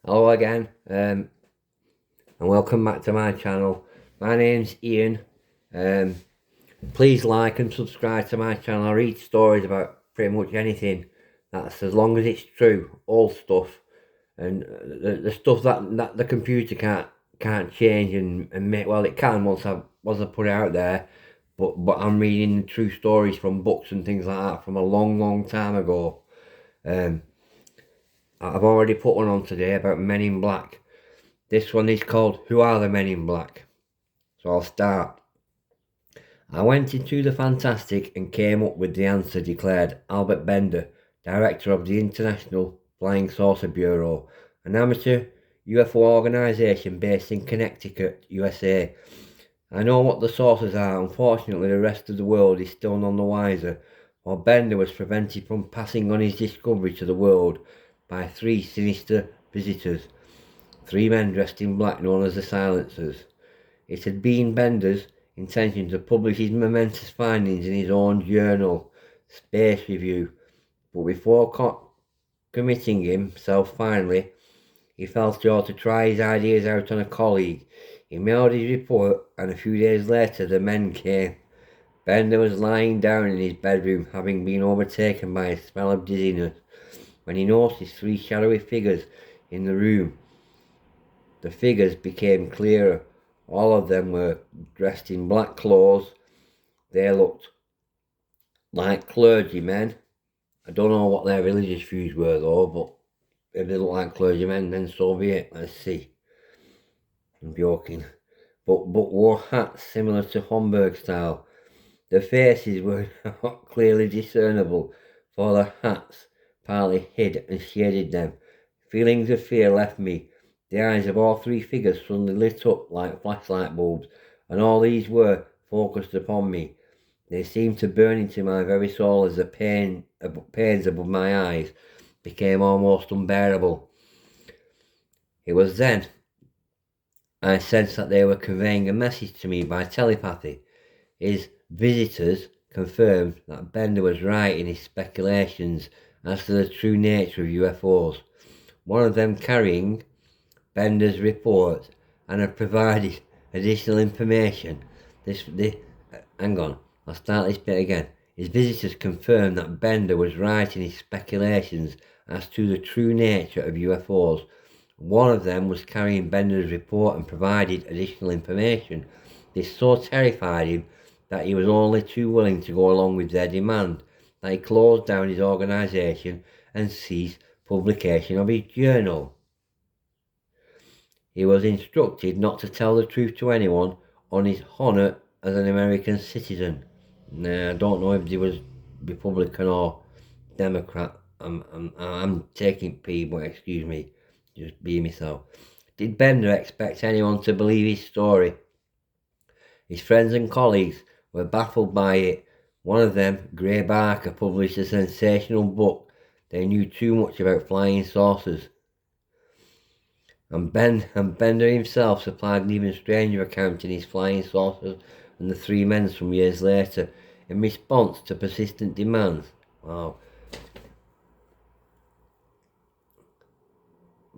Hello again, and welcome back to my channel. My name's Ian. Um, Please like and subscribe to my channel. I read stories about pretty much anything. That's as long as it's true, all stuff, and the stuff that the computer can't change and make. Well, it can once I put it out there, but I'm reading the true stories from books and things like that from a long time ago. Um, I've already put one on today about Men in Black. This one is called Who Are the Men in Black? So I'll start. I went into the fantastic and came up with the answer, declared Albert Bender, director of the International Flying Saucer Bureau, an amateur UFO organisation based in Connecticut, USA. I know what the saucers are. Unfortunately, the rest of the world is still none the wiser, while Bender was prevented from passing on his discovery to the world by three sinister visitors. Three men dressed in black known as the Silencers. It had been Bender's intention to publish his momentous findings in his own journal, Space Review, but before committing himself finally, he felt he ought to try his ideas out on a colleague. He mailed his report, and a few days later the men came. Bender was lying down in his bedroom, having been overtaken by a spell of dizziness, when he noticed three shadowy figures in the room. The figures became clearer. All of them were dressed in black clothes. They looked like clergymen. I don't know what their religious views were though, but if they look like clergymen, then so be it. Let's see. I'm joking. But wore hats similar to Homburg style. The faces were not clearly discernible, for the hats partly hid and shaded them. Feelings of fear left me. The eyes of all three figures suddenly lit up like flashlight bulbs, and all these were focused upon me. They seemed to burn into my very soul as the pains above my eyes became almost unbearable. It was then I sensed that they were conveying a message to me by telepathy. His visitors confirmed that Bender was right in his speculations as to the true nature of UFOs. One of them carrying Bender's report and had provided additional information. Hang on, I'll start this bit again. His visitors confirmed that Bender was right in his speculations as to the true nature of UFOs. One of them was carrying Bender's report and provided additional information. This so terrified him that he was only too willing to go along with their demand, that he closed down his organisation and ceased publication of his journal. He was instructed not to tell the truth to anyone on his honour as an American citizen. Now, I don't know if he was Republican or Democrat. I'm taking P, but excuse me, just be myself. Did Bender expect anyone to believe his story? His friends and colleagues were baffled by it. One of them, Gray Barker, published a sensational book. They knew too much about flying saucers. And Bender himself supplied an even stranger account in his Flying Saucers and the Three Men some years later, in response to persistent demands. Wow.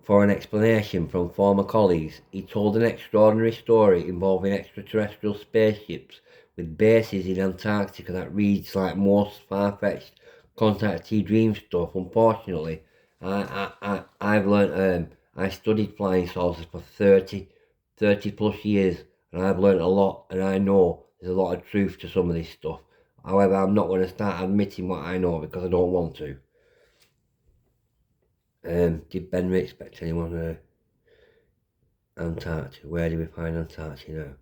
For an explanation from former colleagues, he told an extraordinary story involving extraterrestrial spaceships with bases in Antarctica that reads like most far-fetched contactee dream stuff. Unfortunately, I've learned. I studied flying saucers for 30 plus years, and I've learned a lot, and I know there's a lot of truth to some of this stuff. However, I'm not going to start admitting what I know because I don't want to. Did Bender expect anyone Antarctica? Where do we find Antarctica now?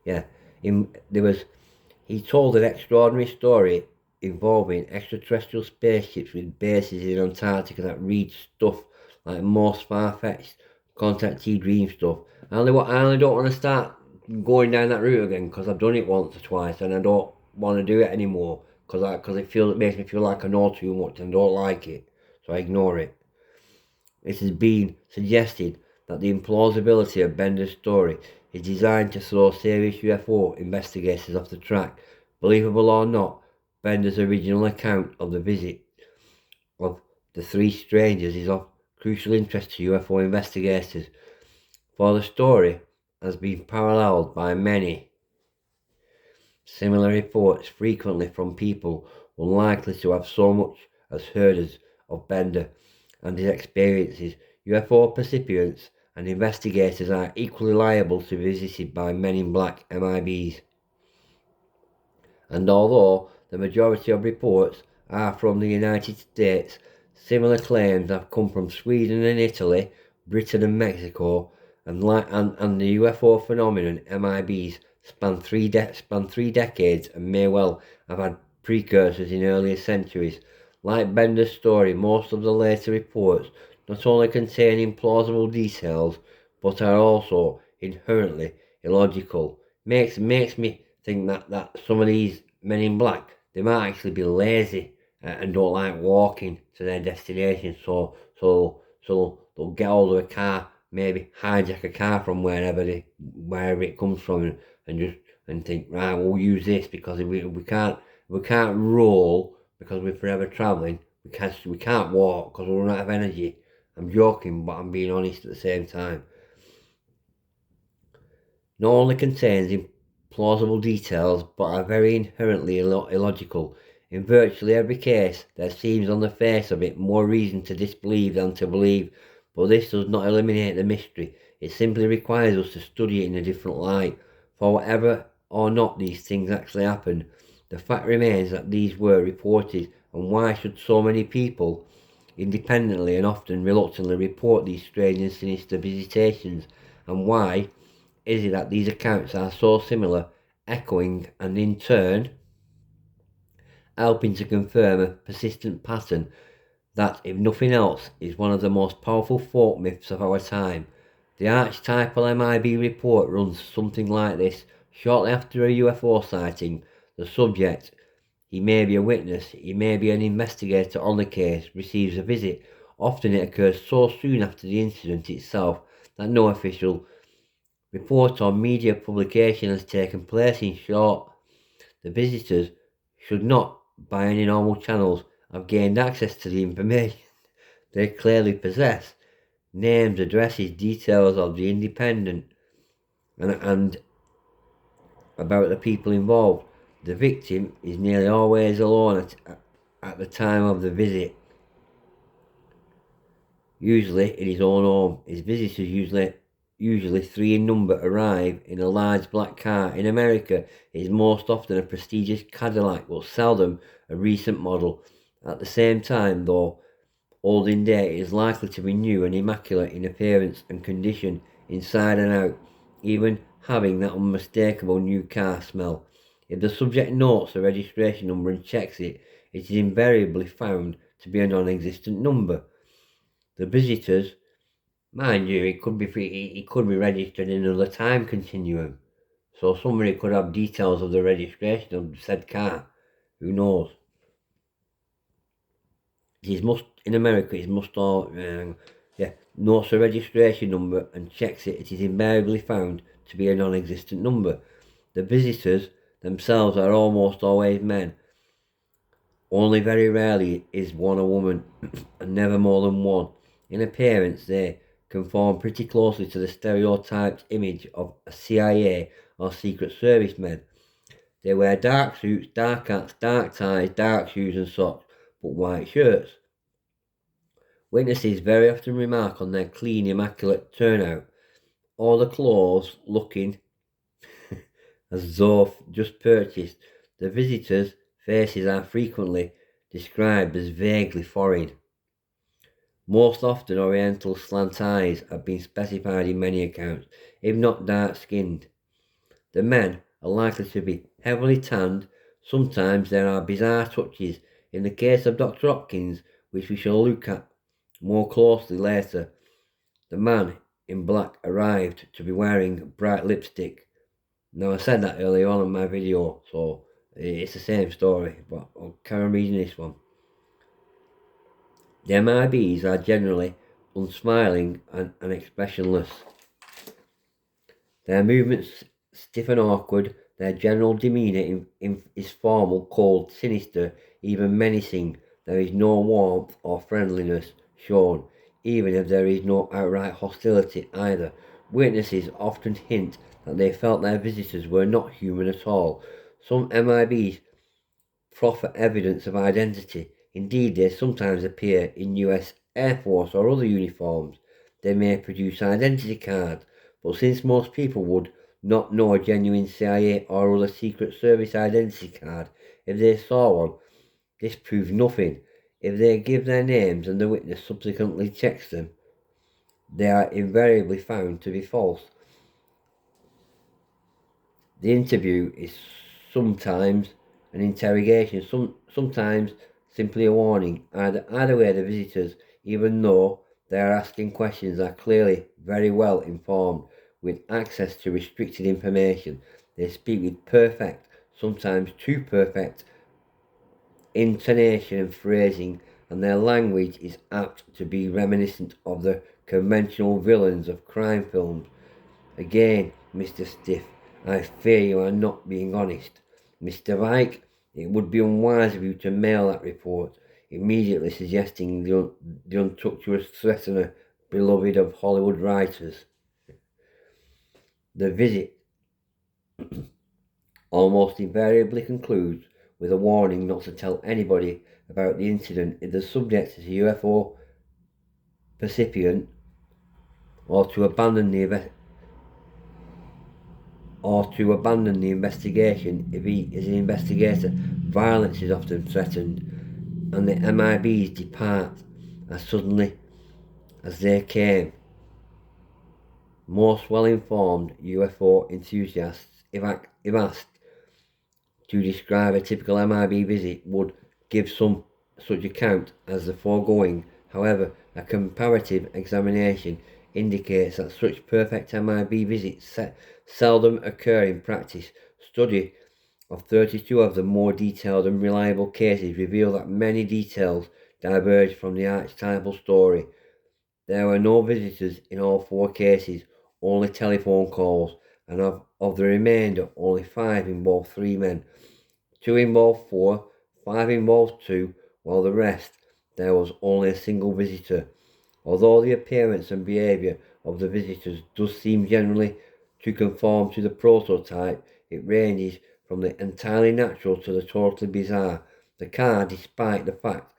Yeah, he told an extraordinary story involving extraterrestrial spaceships with bases in Antarctica that read stuff like most far-fetched contactee dream stuff. I only don't want to start going down that route again because I've done it once or twice and I don't want to do it anymore because it makes me feel like I know too much and don't like it, so I ignore it. It has been suggested that the implausibility of Bender's story is designed to throw serious UFO investigators off the track. Believable or not, Bender's original account of the visit of the three strangers is crucial interest to UFO investigators, for the story has been paralleled by many similar reports, frequently from people unlikely to have so much as heard of Bender and his experiences. UFO recipients and investigators are equally liable to be visited by Men in Black MIBs. And although the majority of reports are from the United States, similar claims have come from Sweden and Italy, Britain and Mexico, and the UFO phenomenon MIBs span three decades and may well have had precursors in earlier centuries. Like Bender's story, most of the later reports not only contain implausible details, but are also inherently illogical. Makes me think that some of these Men in Black, they might actually be lazy and don't like walking to their destination, so they'll get hold of a car, maybe hijack a car from wherever it comes from, and think, right, we'll use this because we can't roll because we're forever travelling. We can't walk because we'll run out of energy. I'm joking, but I'm being honest at the same time. Not only contains plausible details, but are very inherently illogical. In virtually every case, there seems on the face of it more reason to disbelieve than to believe, but this does not eliminate the mystery. It simply requires us to study it in a different light. For whatever or not these things actually happened, the fact remains that these were reported, and why should so many people, independently and often reluctantly, report these strange and sinister visitations, and why is it that these accounts are so similar, echoing and in turn helping to confirm a persistent pattern that, if nothing else, is one of the most powerful folk myths of our time. The archetypal MIB report runs something like this. Shortly after a UFO sighting, the subject, he may be a witness, he may be an investigator on the case, receives a visit. Often it occurs so soon after the incident itself that no official report or media publication has taken place. In short, the visitors should not, by any normal channels, have gained access to the information they clearly possess. Names, addresses, details of the independent, and about the people involved. The victim is nearly always alone at the time of the visit, usually in his own home. His visitors, usually 3 in number, arrive in a large black car. In America, it is most often a prestigious Cadillac, but seldom a recent model. At the same time, though old in date, it is likely to be new and immaculate in appearance and condition, inside and out, even having that unmistakable new car smell. If the subject notes the registration number and checks it, it is invariably found to be a non-existent number. The visitors, mind you, it could be registered in another time continuum, so somebody could have details of the registration of said car. Who knows? In America, it must all notes the registration number and checks it. It is invariably found to be a non-existent number. The visitors themselves are almost always men. Only very rarely is one a woman, and never more than one. In appearance, they conform pretty closely to the stereotyped image of a CIA or Secret Service men. They wear dark suits, dark hats, dark ties, dark shoes and socks, but white shirts. Witnesses very often remark on their clean, immaculate turnout, all the clothes looking as though just purchased. The visitors' faces are frequently described as vaguely foreign. Most often oriental slant eyes have been specified in many accounts, if not dark-skinned. The men are likely to be heavily tanned. Sometimes there are bizarre touches. In the case of Dr. Hopkins, which we shall look at more closely later, the man in black arrived to be wearing bright lipstick. Now, I said that earlier on in my video, so it's the same story, but I'll carry on reading this one. The MIBs are generally unsmiling and expressionless. Their movements stiff and awkward. Their general demeanour is formal, cold, sinister, even menacing. There is no warmth or friendliness shown. even if there is no outright hostility either. Witnesses often hint that they felt their visitors were not human at all. Some MIBs proffer evidence of identity. Indeed, they sometimes appear in US Air Force or other uniforms. They may produce identity cards, but since most people would not know a genuine CIA or other Secret Service identity card if they saw one, this proves nothing. If they give their names and the witness subsequently checks them, they are invariably found to be false. The interview is sometimes an interrogation, sometimes simply a warning. Either way, the visitors, even though they are asking questions, are clearly very well informed with access to restricted information. They speak with perfect, sometimes too perfect, intonation and phrasing, and their language is apt to be reminiscent of the conventional villains of crime films. Again, Mr. Stiff, I fear you are not being honest. Mr. Reich, it would be unwise of you to mail that report, immediately suggesting the untouchable threatener, beloved of Hollywood writers. The visit almost invariably concludes with a warning not to tell anybody about the incident if the subject is a UFO percipient, or to abandon the investigation if he is an investigator. Violence is often threatened, and the MIBs depart as suddenly as they came. Most well-informed UFO enthusiasts, if asked to describe a typical MIB visit, would give some such account as the foregoing. However, a comparative examination indicates that such perfect MIB visits seldom occur in practice. Study of 32 of the more detailed and reliable cases reveal that many details diverge from the archetypal story. There were no visitors in all 4 cases, only telephone calls, and of the remainder, only 5 involved 3 men. 2 involved 4, 5 involved 2, while the rest, there was only a single visitor. Although the appearance and behaviour of the visitors does seem generally to conform to the prototype, it ranges from the entirely natural to the totally bizarre. The car, despite the fact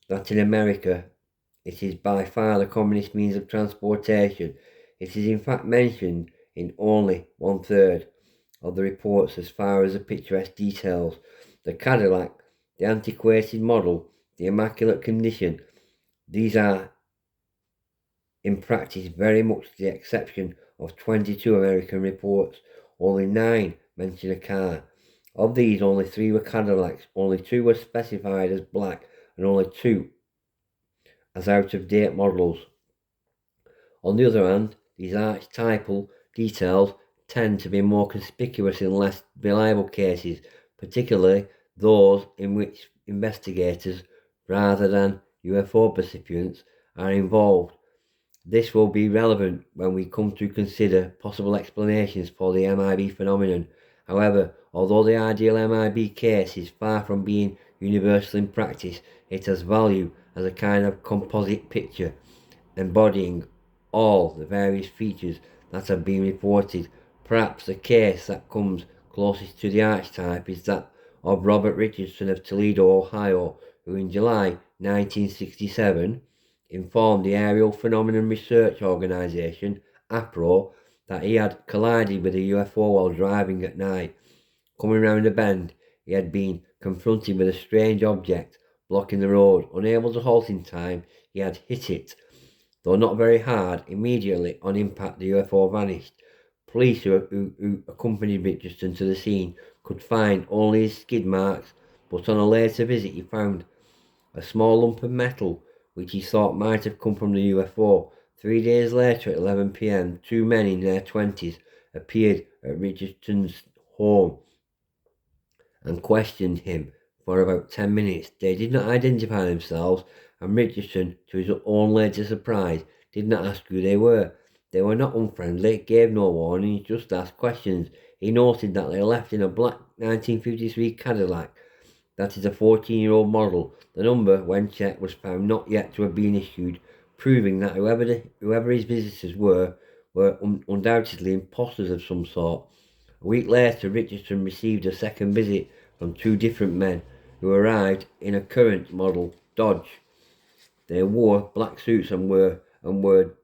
that in America it is by far the commonest means of transportation, it is in fact mentioned in only 1/3 of the reports as far as the picturesque details. The Cadillac, the antiquated model, the immaculate condition, these are in practice very much the exception of 22 American reports. Only 9 mention a car. Of these, only 3 were Cadillacs, only 2 were specified as black, and only 2 as out-of-date models. On the other hand, these archetypal details tend to be more conspicuous in less reliable cases, particularly those in which investigators, rather than UFO recipients, are involved. This will be relevant when we come to consider possible explanations for the MIB phenomenon. However, although the ideal MIB case is far from being universal in practice, it has value as a kind of composite picture, embodying all the various features that have been reported. Perhaps the case that comes closest to the archetype is that of Robert Richardson of Toledo, Ohio, who in July 1967 informed the Aerial Phenomenon Research Organization, APRO, that he had collided with a UFO while driving at night. Coming round a bend, he had been confronted with a strange object blocking the road. Unable to halt in time, he had hit it. Though not very hard, immediately on impact the UFO vanished. Police who accompanied Richardson to the scene could find only his skid marks, but on a later visit he found a small lump of metal which he thought might have come from the UFO. 3 days later at 11 p.m, 2 men in their 20s appeared at Richardson's home and questioned him for about 10 minutes. They did not identify themselves, and Richardson, to his own later surprise, did not ask who they were. They were not unfriendly, gave no warning, just asked questions. He noted that they left in a black 1953 Cadillac. That is a 14-year-old model. The number, when checked, was found not yet to have been issued, proving that whoever his visitors were undoubtedly imposters of some sort. A week later, Richardson received a second visit from two different men who arrived in a current model Dodge. They wore black suits and were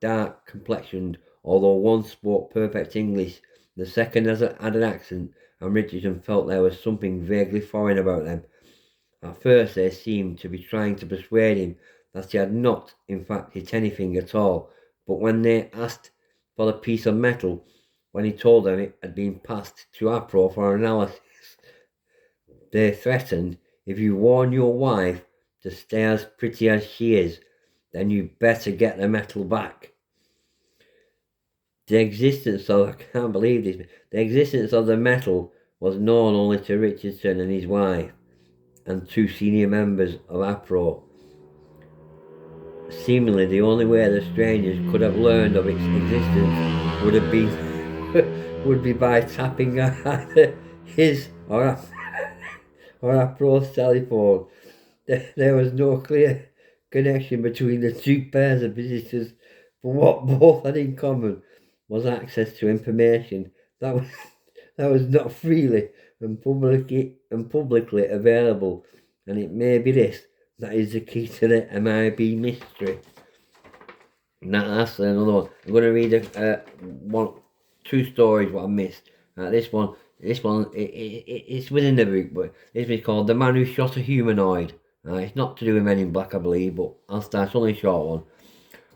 dark complexioned, although one spoke perfect English. The second had an accent, and Richardson felt there was something vaguely foreign about them. At first they seemed to be trying to persuade him that he had not, in fact, hit anything at all, but when they asked for a piece of metal, when he told them it had been passed to APRO for analysis, they threatened, "If you warn your wife to stay as pretty as she is, then you better get the metal back." I can't believe this, the existence of the metal was known only to Richardson and his wife, and two senior members of APRO. Seemingly the only way the strangers could have learned of its existence would be by tapping either his or APRO's telephone. There was no clear connection between the two pairs of visitors, but what both had in common was access to information that was not freely and publicly available, and it may be this that is the key to the MIB mystery. Now that's another one. I'm going to read two stories what I missed. This one, it's within the book, but this is called "The Man Who Shot a Humanoid." It's not to do with Men in Black, I believe, but I'll start. It's only a short one.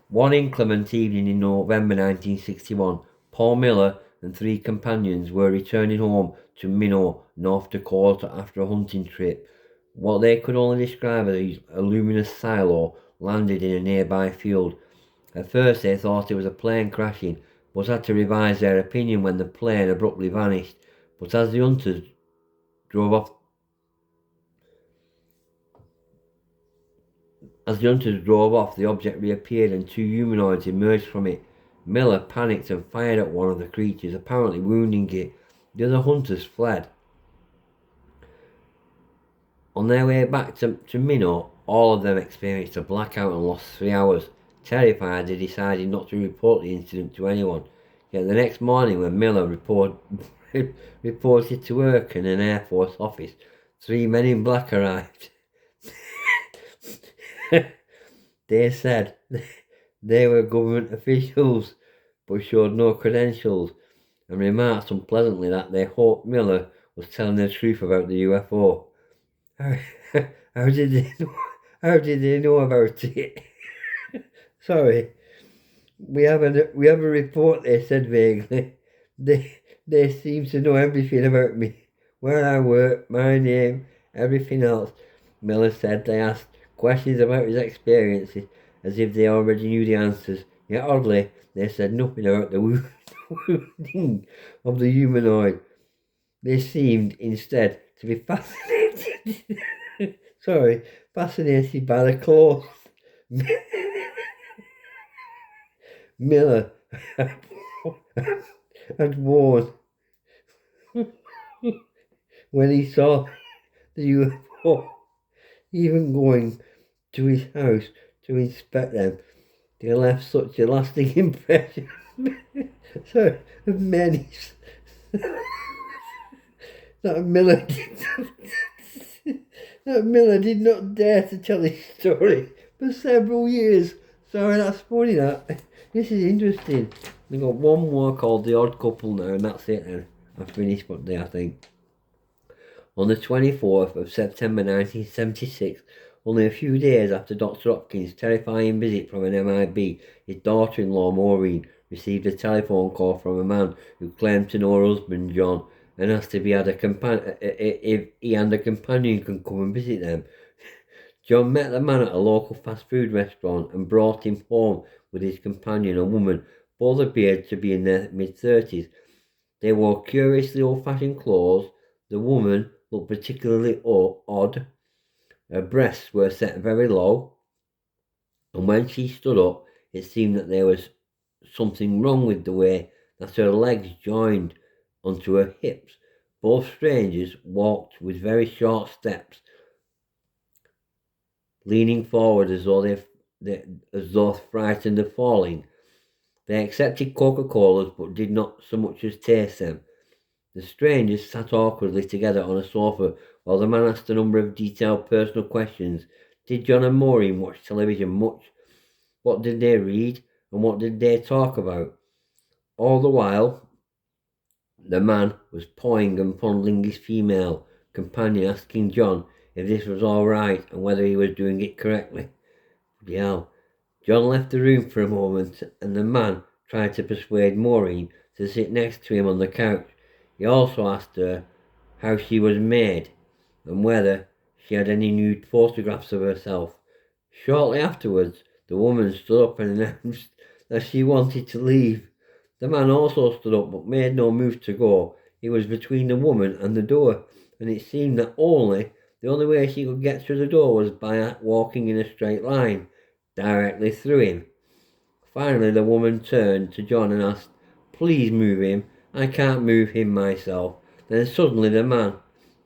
One inclement evening in November 1961, Paul Miller and three companions were returning home to Minot, North Dakota after a hunting trip. What they could only describe as a luminous silo landed in a nearby field. At first they thought it was a plane crashing, but had to revise their opinion when the plane abruptly vanished. But as the hunters drove off, the object reappeared and two humanoids emerged from it. Miller panicked and fired at one of the creatures, apparently wounding it. The other hunters fled. On their way back to Minot, all of them experienced a blackout and lost 3 hours. Terrified, they decided not to report the incident to anyone. Yet the next morning, when Miller reported to work in an Air Force office, 3 men in black arrived. They said they were government officials, but showed no credentials, and remarked unpleasantly that they hoped Miller was telling the truth about the UFO. How did they know about it? Sorry, we have a report, they said vaguely. They seem to know everything about me, where I work, my name, everything else. Miller said they asked questions about his experiences as if they already knew the answers. Yet oddly, they said nothing about the wounding of the humanoid. They seemed instead to be fascinated by the clothes Miller had worn when he saw the UFO. Even going to his house to inspect them, they left such a lasting impression of many that Miller did not dare to tell his story for several years. Sorry, that's funny, that. This is interesting. We've got one more called The Odd Couple now, and that's it then. I've finished for today, I think. On the 24th of September 1976, only a few days after Dr. Hopkins' terrifying visit from an MIB, his daughter-in-law Maureen received a telephone call from a man who claimed to know her husband John and asked if he and a companion could come and visit them. John met the man at a local fast food restaurant and brought him home with his companion, a woman. Both appeared to be in their mid-30s. They wore curiously old-fashioned clothes. The woman looked particularly odd. Her breasts were set very low, and when she stood up, it seemed that there was something wrong with the way that her legs joined onto her hips. Both strangers walked with very short steps, leaning forward as though as though frightened of falling. They accepted Coca-Colas but did not so much as taste them. The strangers sat awkwardly together on a sofa while the man asked a number of detailed personal questions. Did John and Maureen watch television much? What did they read? And what did they talk about? All the while, the man was pawing and fondling his female companion, asking John if this was all right and whether he was doing it correctly. Bloody hell. John left the room for a moment, and the man tried to persuade Maureen to sit next to him on the couch. He also asked her how she was made and whether she had any nude photographs of herself. Shortly afterwards, the woman stood up and announced that she wanted to leave. The man also stood up but made no move to go. He was between the woman and the door, and it seemed that the only way she could get through the door was by walking in a straight line, directly through him. Finally, the woman turned to John and asked, "Please move him. I can't move him myself." Then suddenly the man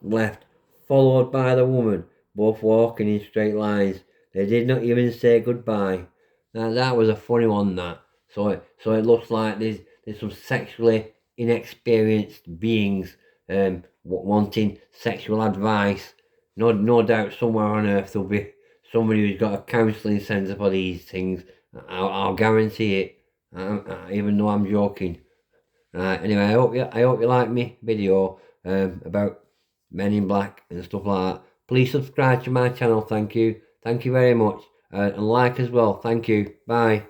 left, followed by the woman, both walking in straight lines. They did not even say goodbye. Now that was a funny one, that. So it looks like there's some sexually inexperienced beings wanting sexual advice. No doubt somewhere on earth there'll be somebody who's got a counselling centre for these things. I'll guarantee it. Even though I'm joking. Anyway, I hope you like my video about Men in Black and stuff like that. Please subscribe to my channel. Thank you very much, and like as well. Thank you. Bye.